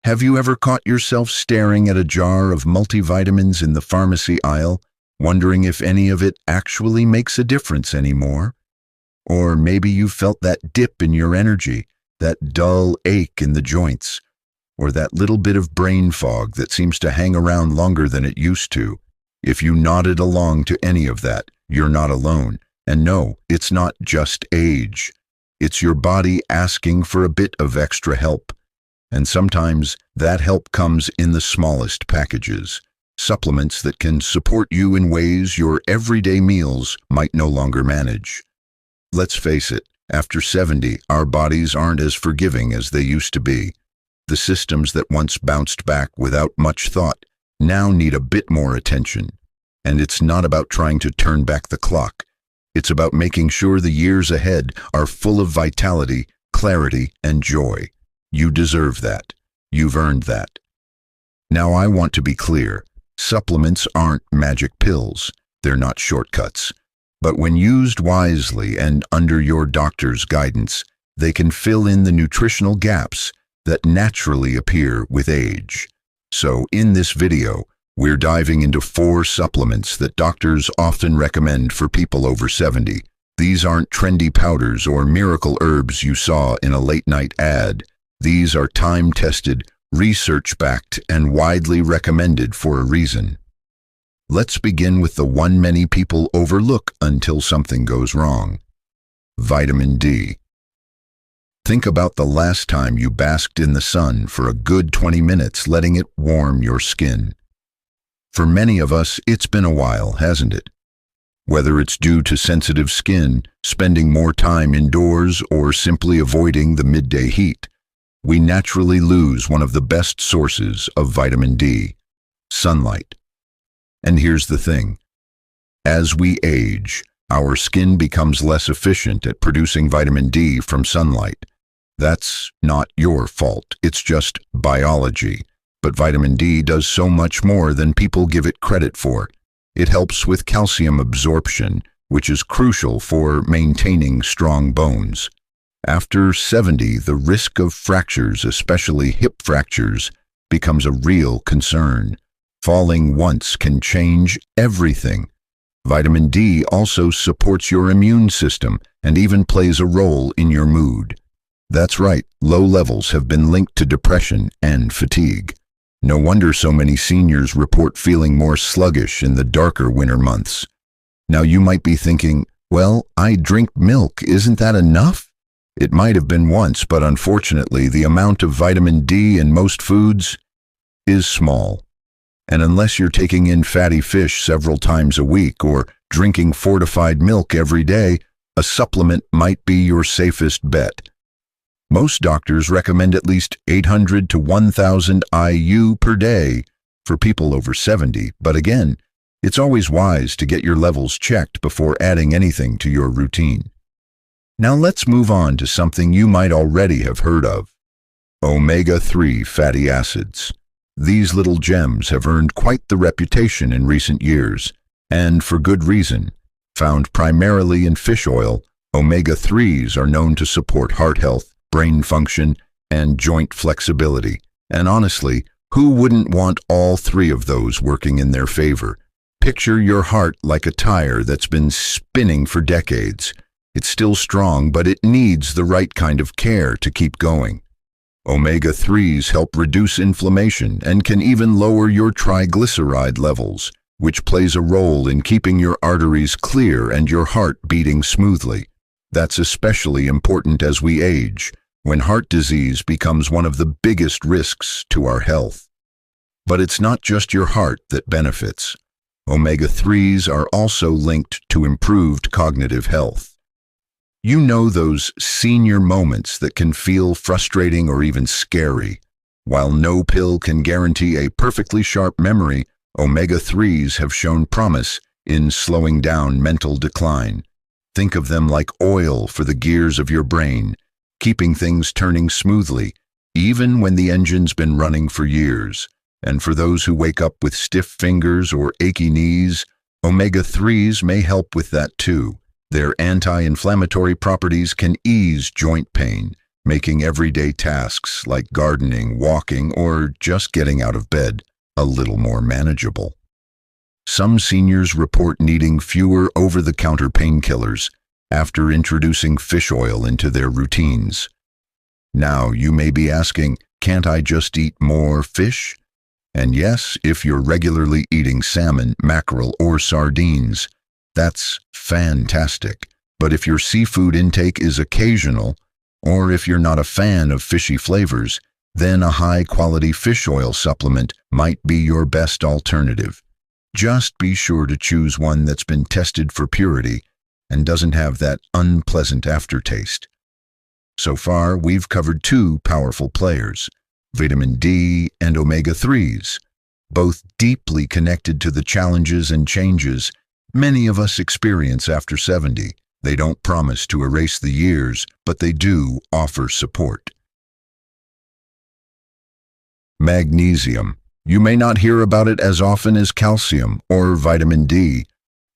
Have you ever caught yourself staring at a jar of multivitamins in the pharmacy aisle, wondering if any of it actually makes a difference anymore? Or maybe you felt that dip in your energy, that dull ache in the joints, or that little bit of brain fog that seems to hang around longer than it used to. If you nodded along to any of that, you're not alone. And no, it's not just age. It's your body asking for a bit of extra help. And sometimes that help comes in the smallest packages. Supplements that can support you in ways your everyday meals might no longer manage. Let's face it, after 70, our bodies aren't as forgiving as they used to be. The systems that once bounced back without much thought now need a bit more attention. And it's not about trying to turn back the clock. It's about making sure the years ahead are full of vitality, clarity, and joy. You deserve that. You've earned that. Now I want to be clear. Supplements aren't magic pills. They're not shortcuts. But when used wisely and under your doctor's guidance, they can fill in the nutritional gaps that naturally appear with age. So in this video, we're diving into 4 supplements that doctors often recommend for people over 70. These aren't trendy powders or miracle herbs you saw in a late-night ad. These are time-tested, research-backed, and widely recommended for a reason. Let's begin with the one many people overlook until something goes wrong. Vitamin D. Think about the last time you basked in the sun for a good 20 minutes, letting it warm your skin. For many of us, it's been a while, hasn't it? Whether it's due to sensitive skin, spending more time indoors, or simply avoiding the midday heat, we naturally lose one of the best sources of vitamin D, sunlight. And here's the thing. As we age, our skin becomes less efficient at producing vitamin D from sunlight. That's not your fault. It's just biology. But vitamin D does so much more than people give it credit for. It helps with calcium absorption, which is crucial for maintaining strong bones. After 70, the risk of fractures, especially hip fractures, becomes a real concern. Falling once can change everything. Vitamin D also supports your immune system and even plays a role in your mood. That's right, low levels have been linked to depression and fatigue. No wonder so many seniors report feeling more sluggish in the darker winter months. Now you might be thinking, well, I drink milk, isn't that enough? It might have been once, but unfortunately the amount of vitamin D in most foods is small. And unless you're taking in fatty fish several times a week or drinking fortified milk every day, a supplement might be your safest bet. Most doctors recommend at least 800 to 1,000 IU per day for people over 70, but again, it's always wise to get your levels checked before adding anything to your routine. Now let's move on to something you might already have heard of. Omega-3 fatty acids. These little gems have earned quite the reputation in recent years, and for good reason. Found primarily in fish oil, omega-3s are known to support heart health, brain function, and joint flexibility. And honestly, who wouldn't want all 3 of those working in their favor? Picture your heart like a tire that's been spinning for decades. It's still strong, but it needs the right kind of care to keep going. Omega-3s help reduce inflammation and can even lower your triglyceride levels, which plays a role in keeping your arteries clear and your heart beating smoothly. That's especially important as we age, when heart disease becomes one of the biggest risks to our health. But it's not just your heart that benefits. Omega-3s are also linked to improved cognitive health. You know those senior moments that can feel frustrating or even scary. While no pill can guarantee a perfectly sharp memory, omega-3s have shown promise in slowing down mental decline. Think of them like oil for the gears of your brain, keeping things turning smoothly, even when the engine's been running for years. And for those who wake up with stiff fingers or achy knees, omega-3s may help with that too. Their anti-inflammatory properties can ease joint pain, making everyday tasks like gardening, walking, or just getting out of bed a little more manageable. Some seniors report needing fewer over-the-counter painkillers after introducing fish oil into their routines. Now, you may be asking, can't I just eat more fish? And yes, if you're regularly eating salmon, mackerel, or sardines, that's fantastic. But if your seafood intake is occasional, or if you're not a fan of fishy flavors, then a high-quality fish oil supplement might be your best alternative. Just be sure to choose one that's been tested for purity and doesn't have that unpleasant aftertaste. So far, we've covered two powerful players, vitamin D and omega-3s, both deeply connected to the challenges and changes many of us experience after 70. They don't promise to erase the years, but they do offer support. Magnesium. You may not hear about it as often as calcium or vitamin D,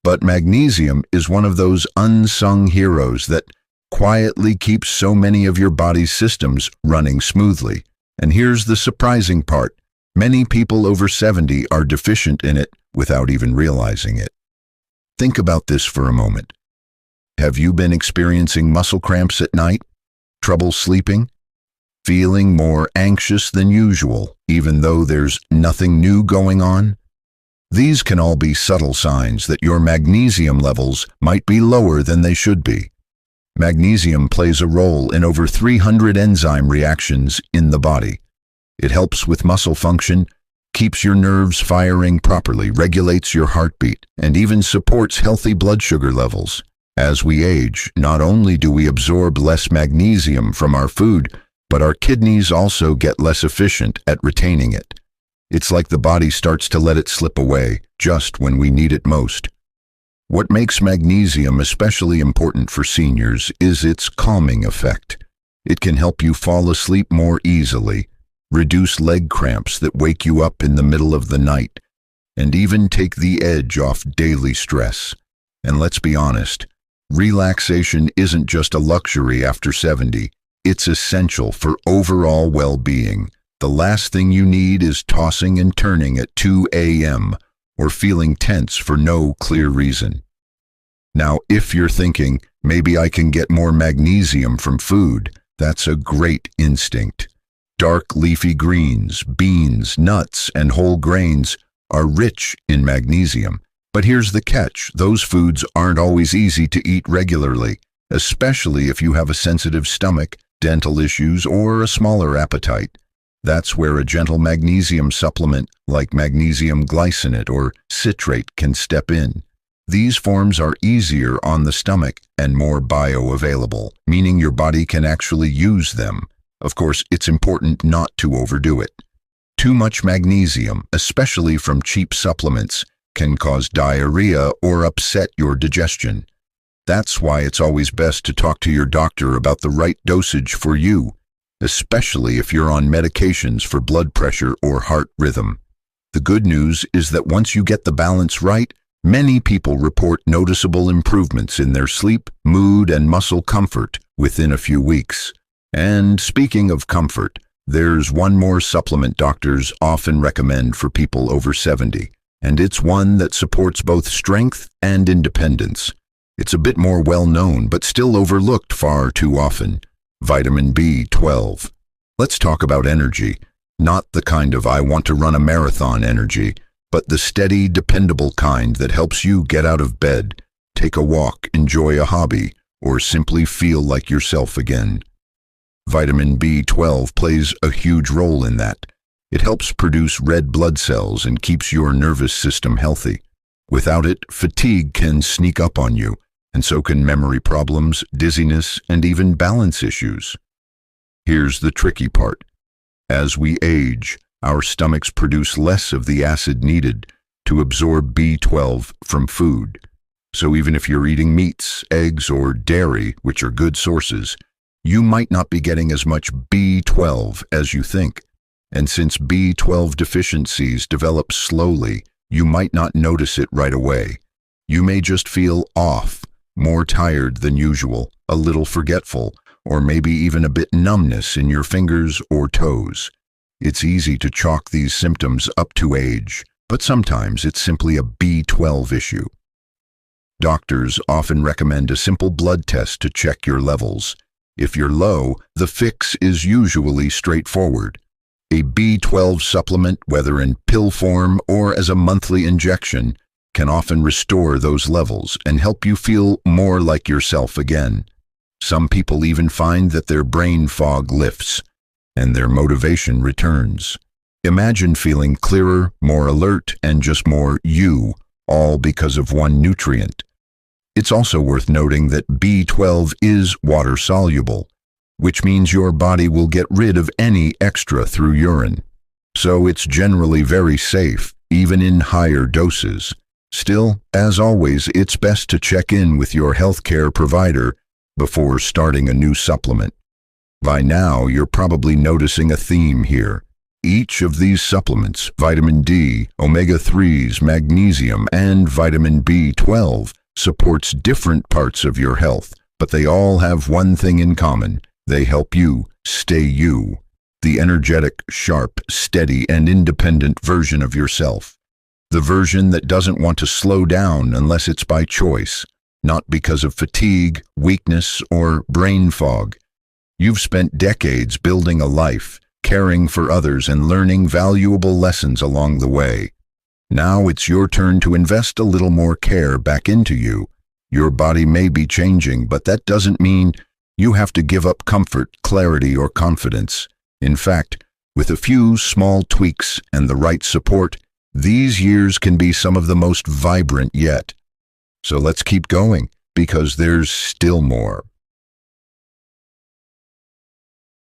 but magnesium is one of those unsung heroes that quietly keeps so many of your body's systems running smoothly. And here's the surprising part. Many people over 70 are deficient in it without even realizing it. Think about this for a moment. Have you been experiencing muscle cramps at night? Trouble sleeping? Feeling more anxious than usual, even though there's nothing new going on? These can all be subtle signs that your magnesium levels might be lower than they should be. Magnesium plays a role in over 300 enzyme reactions in the body. It helps with muscle function, keeps your nerves firing properly, regulates your heartbeat, and even supports healthy blood sugar levels. As we age, not only do we absorb less magnesium from our food, but our kidneys also get less efficient at retaining it. It's like the body starts to let it slip away just when we need it most. What makes magnesium especially important for seniors is its calming effect. It can help you fall asleep more easily, reduce leg cramps that wake you up in the middle of the night, and even take the edge off daily stress. And let's be honest, relaxation isn't just a luxury after 70. It's essential for overall well-being. The last thing you need is tossing and turning at 2 a.m. or feeling tense for no clear reason. Now, if you're thinking, maybe I can get more magnesium from food, that's a great instinct. Dark leafy greens, beans, nuts, and whole grains are rich in magnesium. But here's the catch, those foods aren't always easy to eat regularly, especially if you have a sensitive stomach, dental issues, or a smaller appetite. That's where a gentle magnesium supplement like magnesium glycinate or citrate can step in. These forms are easier on the stomach and more bioavailable, meaning your body can actually use them. Of course, it's important not to overdo it. Too much magnesium, especially from cheap supplements, can cause diarrhea or upset your digestion. That's why it's always best to talk to your doctor about the right dosage for you, especially if you're on medications for blood pressure or heart rhythm. The good news is that once you get the balance right, many people report noticeable improvements in their sleep, mood, and muscle comfort within a few weeks. And speaking of comfort, there's one more supplement doctors often recommend for people over 70, and it's one that supports both strength and independence. It's a bit more well-known, but still overlooked far too often. Vitamin B12. Let's talk about energy. Not the kind of I want to run a marathon energy, but the steady, dependable kind that helps you get out of bed, take a walk, enjoy a hobby, or simply feel like yourself again. Vitamin B12 plays a huge role in that. It helps produce red blood cells and keeps your nervous system healthy. Without it, fatigue can sneak up on you, and so can memory problems, dizziness, and even balance issues. Here's the tricky part. As we age, our stomachs produce less of the acid needed to absorb B12 from food. So even if you're eating meats, eggs, or dairy, which are good sources, you might not be getting as much B12 as you think. And since B12 deficiencies develop slowly, you might not notice it right away. You may just feel off, more tired than usual, a little forgetful, or maybe even a bit numbness in your fingers or toes. It's easy to chalk these symptoms up to age, but sometimes it's simply a B12 issue. Doctors often recommend a simple blood test to check your levels. If you're low, the fix is usually straightforward. A B12 supplement, whether in pill form or as a monthly injection, can often restore those levels and help you feel more like yourself again. Some people even find that their brain fog lifts and their motivation returns. Imagine feeling clearer, more alert, and just more you, all because of one nutrient. It's also worth noting that B12 is water-soluble, which means your body will get rid of any extra through urine. So it's generally very safe, even in higher doses. Still, as always, it's best to check in with your healthcare provider before starting a new supplement. By now, you're probably noticing a theme here. Each of these supplements, vitamin D, omega-3s, magnesium, and vitamin B12, supports different parts of your health, but they all have one thing in common. They help you stay you, the energetic, sharp, steady, and independent version of yourself. The version that doesn't want to slow down unless it's by choice, not because of fatigue, weakness, or brain fog. You've spent decades building a life, caring for others, and learning valuable lessons along the way. Now it's your turn to invest a little more care back into you. Your body may be changing, but that doesn't mean you have to give up comfort, clarity, or confidence. In fact, with a few small tweaks and the right support, these years can be some of the most vibrant yet. So let's keep going, because there's still more.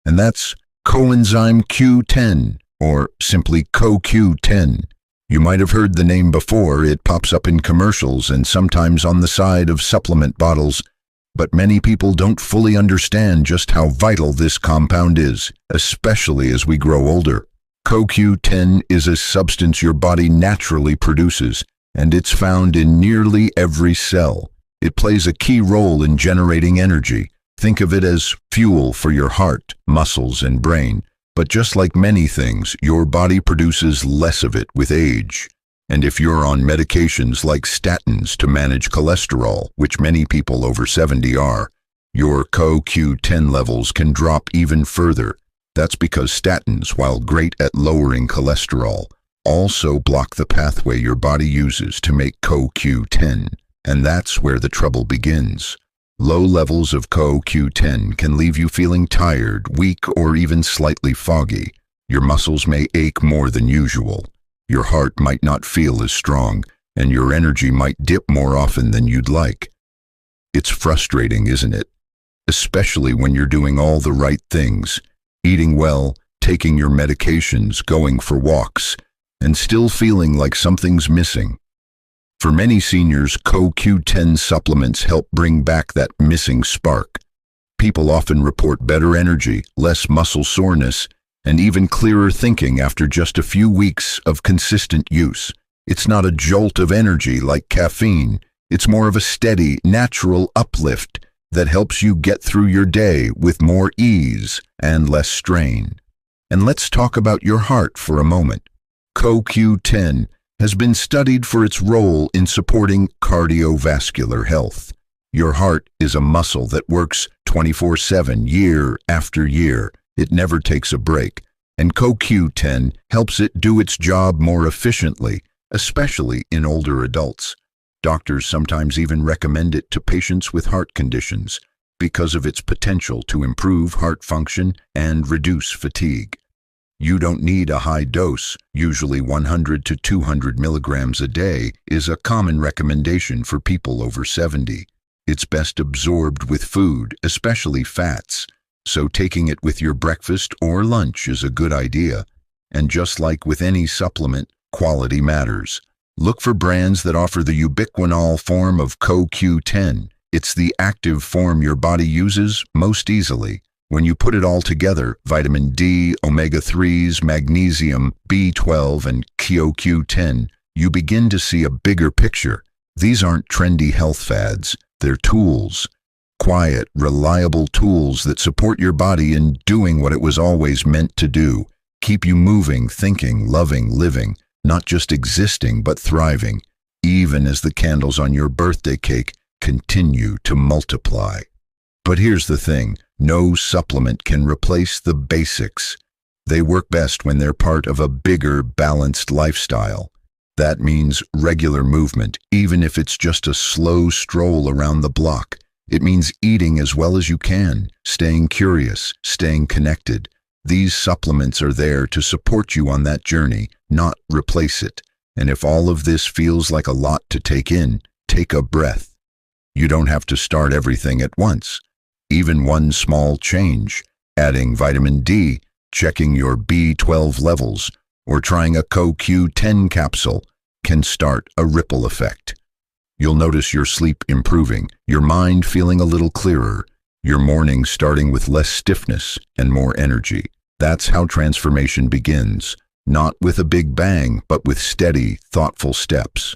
And that's coenzyme Q10, or simply CoQ10. You might have heard the name before. It pops up in commercials and sometimes on the side of supplement bottles, but many people don't fully understand just how vital this compound is, especially as we grow older. CoQ10 is a substance your body naturally produces, and it's found in nearly every cell. It plays a key role in generating energy. Think of it as fuel for your heart, muscles, and brain. But just like many things, your body produces less of it with age. And if you're on medications like statins to manage cholesterol, which many people over 70 are, your CoQ10 levels can drop even further. That's because statins, while great at lowering cholesterol, also block the pathway your body uses to make CoQ10. And that's where the trouble begins. Low levels of CoQ10 can leave you feeling tired, weak, or even slightly foggy. Your muscles may ache more than usual. Your heart might not feel as strong, and your energy might dip more often than you'd like. It's frustrating, isn't it? Especially when you're doing all the right things, eating well, taking your medications, going for walks, and still feeling like something's missing. For many seniors, CoQ10 supplements help bring back that missing spark. People often report better energy, less muscle soreness, and even clearer thinking after just a few weeks of consistent use. It's not a jolt of energy like caffeine. It's more of a steady, natural uplift that helps you get through your day with more ease and less strain. And let's talk about your heart for a moment. CoQ10 has been studied for its role in supporting cardiovascular health. Your heart is a muscle that works 24/7, year after year. It never takes a break, and CoQ10 helps it do its job more efficiently, especially in older adults. Doctors sometimes even recommend it to patients with heart conditions because of its potential to improve heart function and reduce fatigue. You don't need a high dose. Usually 100 to 200 milligrams a day is a common recommendation for people over 70. It's best absorbed with food, especially fats, so taking it with your breakfast or lunch is a good idea. And just like with any supplement, quality matters. Look for brands that offer the ubiquinol form of CoQ10. It's the active form your body uses most easily. When you put it all together, vitamin D, omega-3s, magnesium, B12, and CoQ10, you begin to see a bigger picture. These aren't trendy health fads. They're tools. quiet, reliable tools that support your body in doing what it was always meant to do. Keep you moving, thinking, loving, living, not just existing, but thriving, even as the candles on your birthday cake continue to multiply. But here's the thing, no supplement can replace the basics. They work best when they're part of a bigger, balanced lifestyle. That means regular movement, even if it's just a slow stroll around the block. It means eating as well as you can, staying curious, staying connected. These supplements are there to support you on that journey, not replace it. And if all of this feels like a lot to take in, take a breath. You don't have to start everything at once. Even one small change, adding vitamin D, checking your B12 levels, or trying a CoQ10 capsule, can start a ripple effect. You'll notice your sleep improving, your mind feeling a little clearer, your morning starting with less stiffness and more energy. That's how transformation begins, not with a big bang, but with steady, thoughtful steps.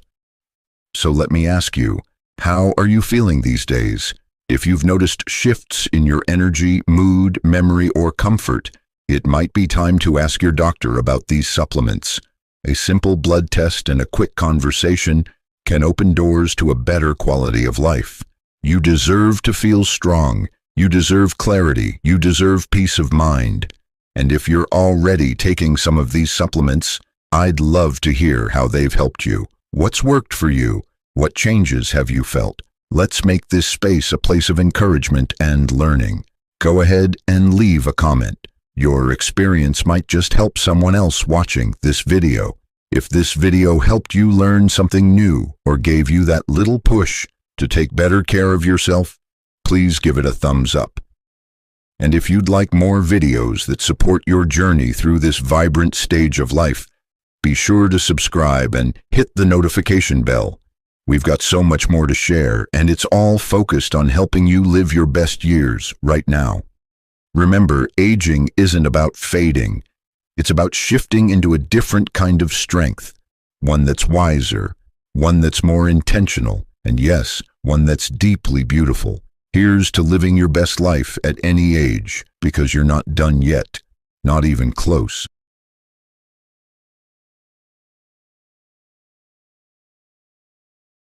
So let me ask you, how are you feeling these days? If you've noticed shifts in your energy, mood, memory, or comfort, it might be time to ask your doctor about these supplements. A simple blood test and a quick conversation can open doors to a better quality of life. You deserve to feel strong. You deserve clarity. You deserve peace of mind. And if you're already taking some of these supplements, I'd love to hear how they've helped you. What's worked for you? What changes have you felt? Let's make this space a place of encouragement and learning. Go ahead and leave a comment. Your experience might just help someone else watching this video. If this video helped you learn something new or gave you that little push to take better care of yourself, please give it a thumbs up. And if you'd like more videos that support your journey through this vibrant stage of life, be sure to subscribe and hit the notification bell. We've got so much more to share, and it's all focused on helping you live your best years right now. Remember, aging isn't about fading. It's about shifting into a different kind of strength, one that's wiser, one that's more intentional, and yes, one that's deeply beautiful. Here's to living your best life at any age, because you're not done yet, not even close.